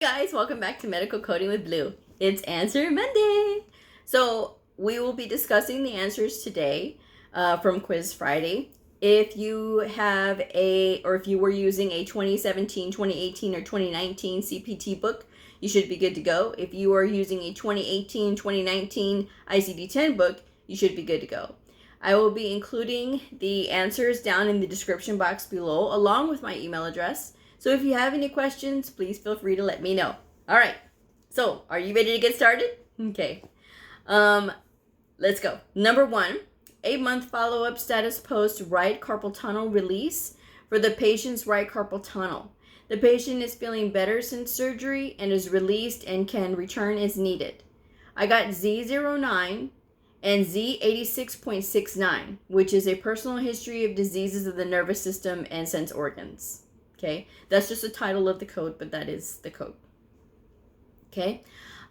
Guys, welcome back to Medical Coding with Blue. It's Answer Monday. So we will be discussing the answers today from Quiz Friday. If you have if you were using a 2017, 2018, or 2019 CPT book, you should be good to go. If you are using a 2018, 2019 ICD-10 book, you should be good to go. I will be including the answers down in the description box below, along with my email address. So if you have any questions, please feel free to let me know. All right. So are you ready to get started? Okay. Let's go. Number 1, 8-month follow-up status post right carpal tunnel release for the patient's right carpal tunnel. The patient is feeling better since surgery and is released and can return as needed. I got Z09 and Z86.69, which is a personal history of diseases of the nervous system and sense organs. Okay, that's just the title of the code, but that is the code. Okay,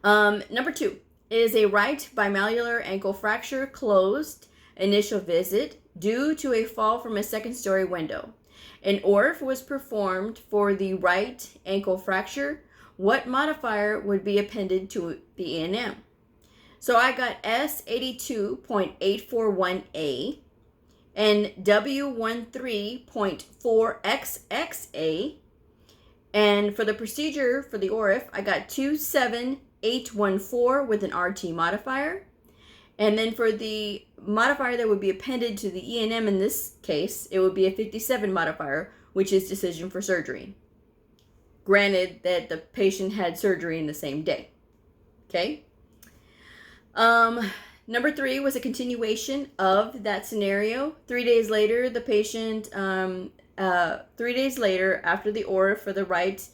number 2 is a right bimalleolar ankle fracture closed initial visit due to a fall from a second-story window. An ORF was performed for the right ankle fracture. What modifier would be appended to the E&M? So I got S82.841A and W13.4XXA. And for the procedure for the ORF, I got 27814 with an RT modifier. And then for the modifier that would be appended to the E&M in this case, it would be a 57 modifier, which is decision for surgery. Granted that the patient had surgery in the same day. Okay? Number 3 was a continuation of that scenario. 3 days later, the patient, 3 days later, after the ORF for the right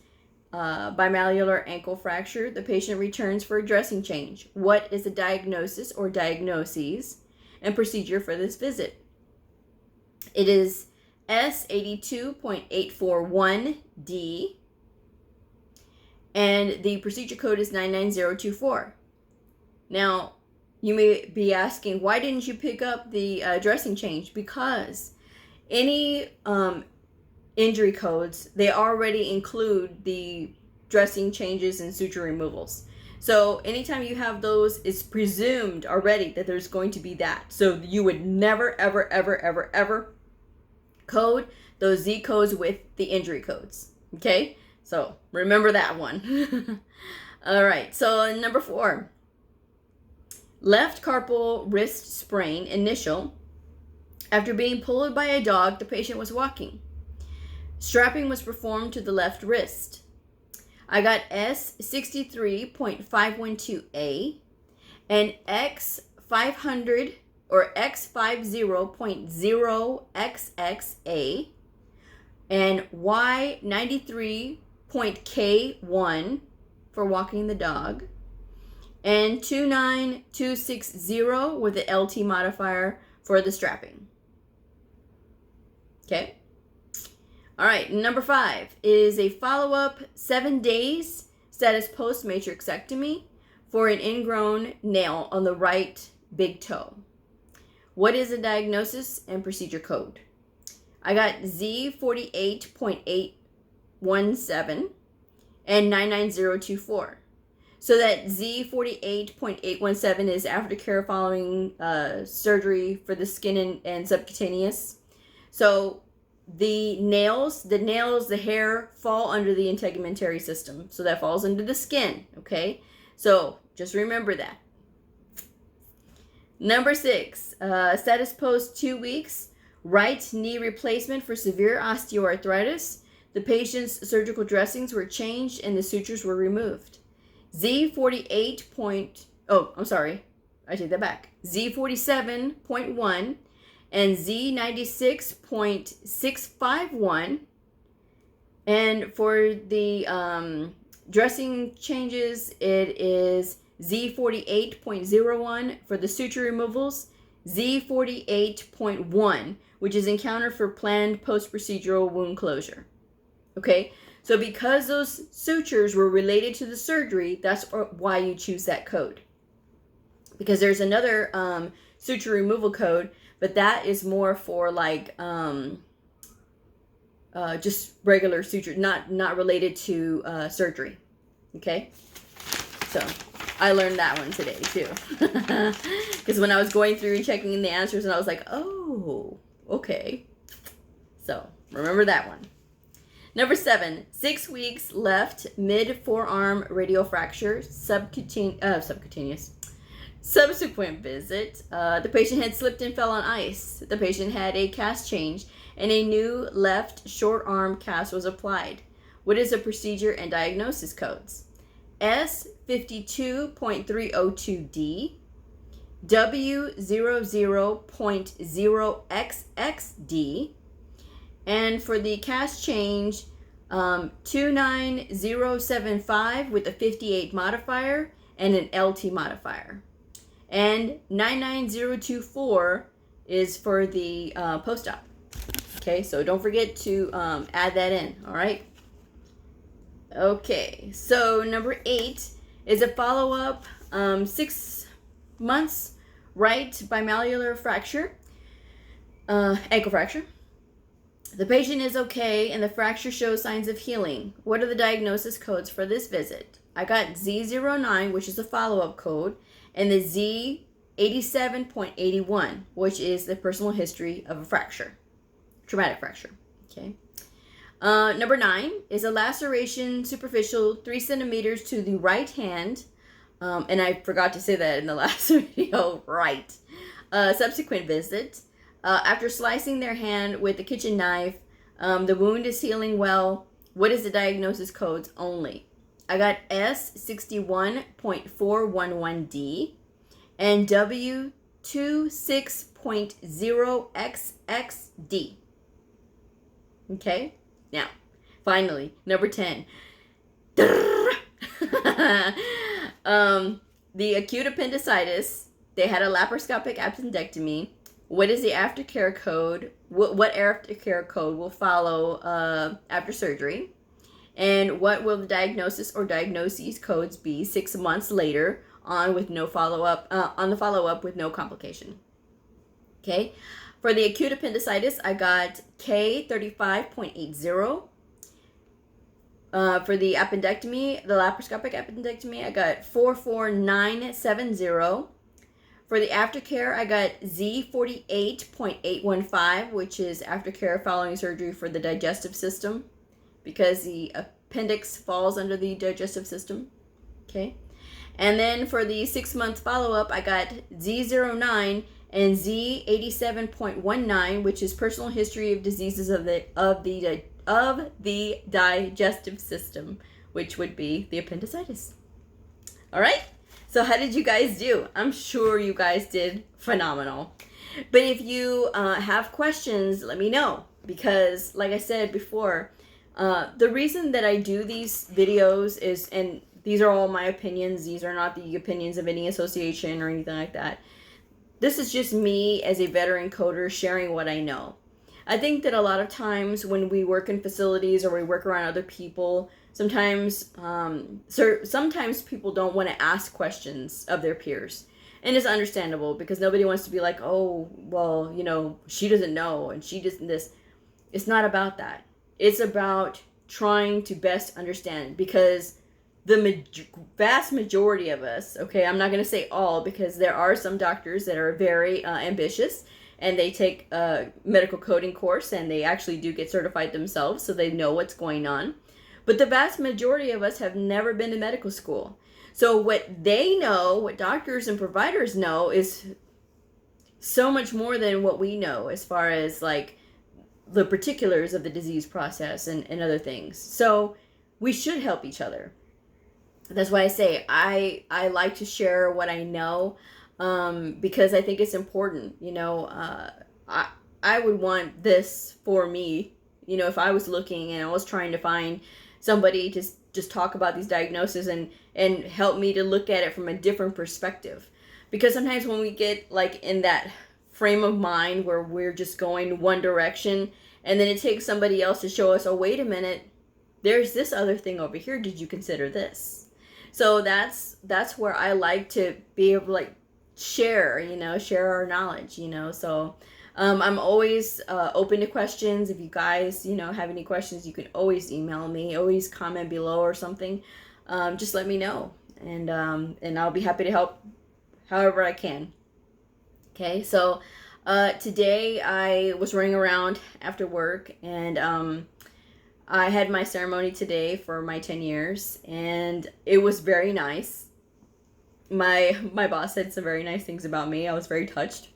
bimalleolar ankle fracture, the patient returns for a dressing change. What is the diagnosis or diagnoses and procedure for this visit? It is S82.841D, and the procedure code is 99024. Now, you may be asking, why didn't you pick up the dressing change? Because any injury codes, they already include the dressing changes and suture removals. So anytime you have those, it's presumed already that there's going to be that. So you would never, ever, ever, ever, ever code those Z codes with the injury codes. Okay? So remember that one. All right. So number 4. Left carpal wrist sprain initial. After being pulled by a dog, the patient was walking. Strapping was performed to the left wrist. I got S63.512A and X500 or X50.0XXA and Y93.K1 for walking the dog, and 29260 with the LT modifier for the strapping. Okay. All right. Number 5 is a follow-up 7 days status post matrixectomy for an ingrown nail on the right big toe. What is the diagnosis and procedure code? I got Z48.817 and 99024. So that Z48.817 is aftercare following surgery for the skin and subcutaneous. So the nails, the hair fall under the integumentary system. So that falls under the skin, okay? So just remember that. Number 6, status post 2 weeks, right knee replacement for severe osteoarthritis. The patient's surgical dressings were changed and the sutures were removed. Z47.1 and Z96.651. And for the dressing changes, it is Z48.01 for the suture removals, Z48.1, which is encounter for planned post-procedural wound closure. Okay? So because those sutures were related to the surgery, that's why you choose that code. Because there's another suture removal code, but that is more for like just regular suture, not related to surgery. Okay, so I learned that one today too. Because when I was going through and checking in the answers, and I was like, oh, okay. So remember that one. Number 7, 6 weeks left mid-forearm radial fracture, subcutaneous. Subsequent visit, the patient had slipped and fell on ice. The patient had a cast change, and a new left short arm cast was applied. What is the procedure and diagnosis codes? S52.302D, W00.0XXD, and for the cast change, 29075 with a 58 modifier and an LT modifier. And 99024 is for the post-op. Okay, so don't forget to add that in, all right? Okay, so number 8 is a follow-up 6 months right bimalleolar fracture, ankle fracture. The patient is okay and the fracture shows signs of healing. What are the diagnosis codes for this visit? I got Z09, which is a follow-up code, and the Z87.81, which is the personal history of a fracture, traumatic fracture. Okay. Number 9 is a laceration superficial 3 centimeters to the right hand, and I forgot to say that in the last video, right. Subsequent visit. After slicing their hand with a kitchen knife, the wound is healing well. What is the diagnosis codes only? I got S61.411D and W26.0XXD. Okay? Now, finally, number 10. The acute appendicitis, they had a laparoscopic appendectomy. What is the aftercare code? What aftercare code will follow after surgery? And what will the diagnosis or diagnoses codes be 6 months later on with no follow-up, on the follow-up with no complication? Okay. For the acute appendicitis, I got K35.80. For the appendectomy, the laparoscopic appendectomy, I got 44970. For the aftercare, I got Z48.815, which is aftercare following surgery for the digestive system, because the appendix falls under the digestive system. Okay. And then for the 6-month follow-up, I got Z09 and Z87.19, which is personal history of diseases of the digestive system, which would be the appendicitis. All right. So how did you guys do? I'm sure you guys did phenomenal. But if you have questions, let me know, because like I said before, the reason that I do these videos is, and these are all my opinions, these are not the opinions of any association or anything like that. This is just me as a veteran coder sharing what I know. I think that a lot of times when we work in facilities or we work around other people, sometimes people don't want to ask questions of their peers. And it's understandable, because nobody wants to be like, oh, well, you know, she doesn't know and she doesn't this. It's not about that. It's about trying to best understand, because the vast majority of us, okay, I'm not going to say all, because there are some doctors that are very ambitious, and they take a medical coding course and they actually do get certified themselves, so they know what's going on. But the vast majority of us have never been to medical school. So what they know, what doctors and providers know, is so much more than what we know as far as like the particulars of the disease process and other things. So we should help each other. That's why I say I like to share what I know, because I think it's important. You know, I would want this for me, you know, if I was looking and I was trying to find somebody to just talk about these diagnoses and help me to look at it from a different perspective. Because sometimes when we get like in that frame of mind where we're just going one direction, and then it takes somebody else to show us, oh, wait a minute, there's this other thing over here. Did you consider this? So that's where I like to be able to like share our knowledge, you know. So I'm always open to questions. If you guys, you know, have any questions, you can always email me, always comment below or something. just let me know, and I'll be happy to help however I can. Okay, so today I was running around after work, and I had my ceremony today for my 10 years, and it was very nice. My boss said some very nice things about me. I was very touched.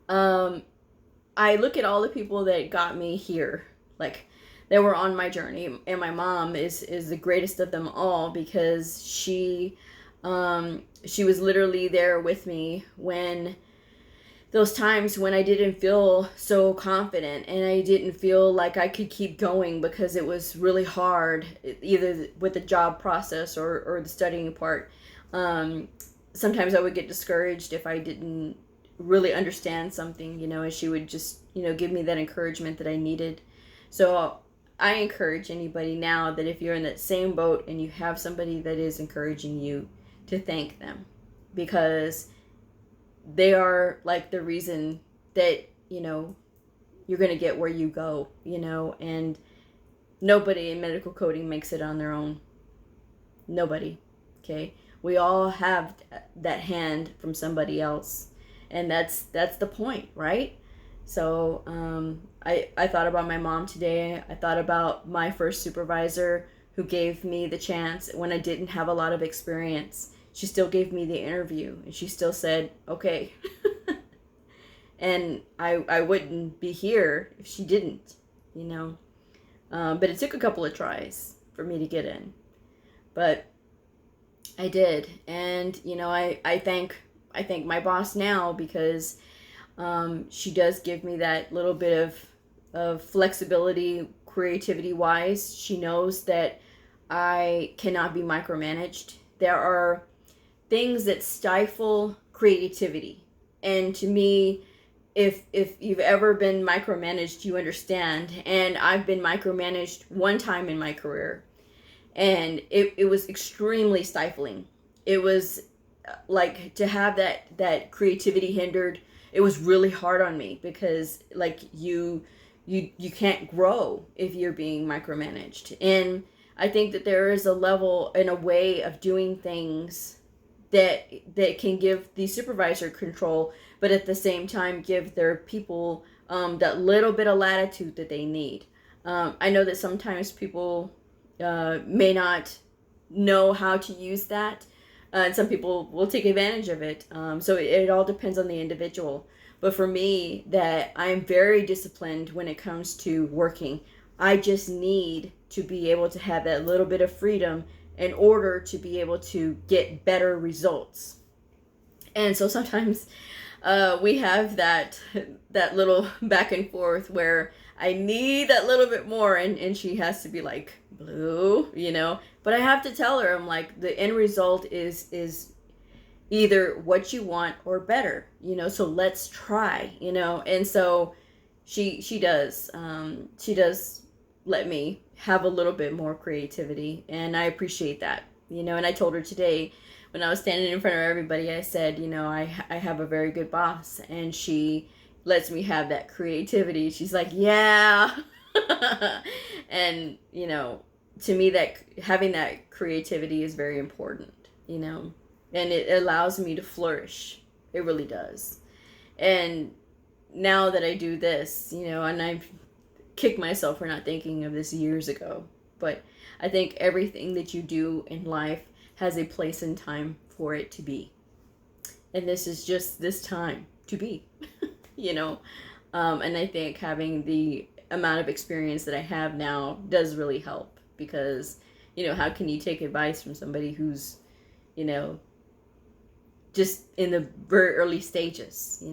I look at all the people that got me here, like that were on my journey, and my mom is the greatest of them all, because she was literally there with me when those times when I didn't feel so confident and I didn't feel like I could keep going because it was really hard, either with the job process or the studying part. Sometimes I would get discouraged if I didn't really understand something, and she would just, give me that encouragement that I needed. So I encourage anybody now that if you're in that same boat and you have somebody that is encouraging you, to thank them, because they are like the reason that, you're going to get where you go, and nobody in medical coding makes it on their own. Nobody. Okay. We all have that hand from somebody else, and that's the point, right? So I thought about my mom today. I thought about my first supervisor who gave me the chance when I didn't have a lot of experience. She still gave me the interview, and she still said, okay. And I wouldn't be here if she didn't, But it took a couple of tries for me to get in. But I did. And, I thank my boss now, because she does give me that little bit of flexibility, creativity wise. She knows that I cannot be micromanaged. There are things that stifle creativity. And to me, if you've ever been micromanaged, you understand. And I've been micromanaged one time in my career, and it was extremely stifling. It was like to have that creativity hindered. It was really hard on me, because like you can't grow if you're being micromanaged. And I think that there is a level and a way of doing things that can give the supervisor control, but at the same time give their people that little bit of latitude that they need. I know that sometimes people may not know how to use that, and some people will take advantage of it. So it all depends on the individual. But for me, that I'm very disciplined when it comes to working. I just need to be able to have that little bit of freedom in order to be able to get better results. And so sometimes we have that little back and forth where I need that little bit more, and she has to be like, Blue, but I have to tell her, I'm like, the end result is either what you want or better, so let's try, and so she does let me have a little bit more creativity, and I appreciate that, and I told her today when I was standing in front of everybody, I said, I have a very good boss, and she lets me have that creativity. She's like, yeah. And to me, that having that creativity is very important, and it allows me to flourish. It really does. And now that I do this, and I've kicked myself for not thinking of this years ago, but I think everything that you do in life has a place and time for it to be. And this is just this time to be, and I think having the amount of experience that I have now does really help, because, how can you take advice from somebody who's, just in the very early stages,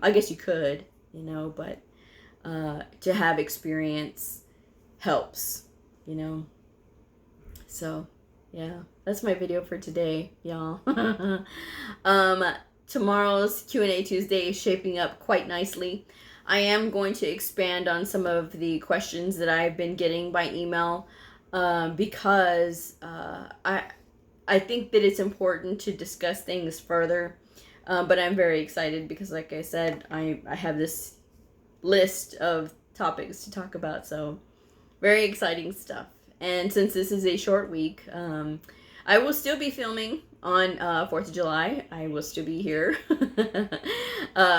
I guess you could, but to have experience helps, so yeah, that's my video for today, y'all. Tomorrow's Q&A Tuesday is shaping up quite nicely. I am going to expand on some of the questions that I've been getting by email, because I think that it's important to discuss things further, but I'm very excited because, like I said, I have this list of topics to talk about, so very exciting stuff. And since this is a short week, I will still be filming on 4th of July. I will still be here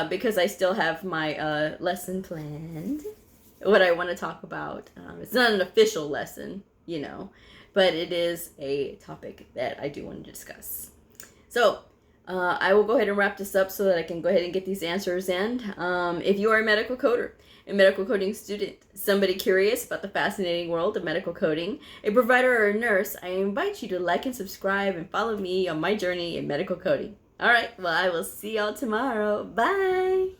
because I still have my lesson planned, what I want to talk about. It's not an official lesson, you know, but it is a topic that I do want to discuss. So I will go ahead and wrap this up so that I can go ahead and get these answers in. If you are a medical coder, a medical coding student, somebody curious about the fascinating world of medical coding, a provider or a nurse, I invite you to like and subscribe and follow me on my journey in medical coding. All right, well, I will see y'all tomorrow. Bye.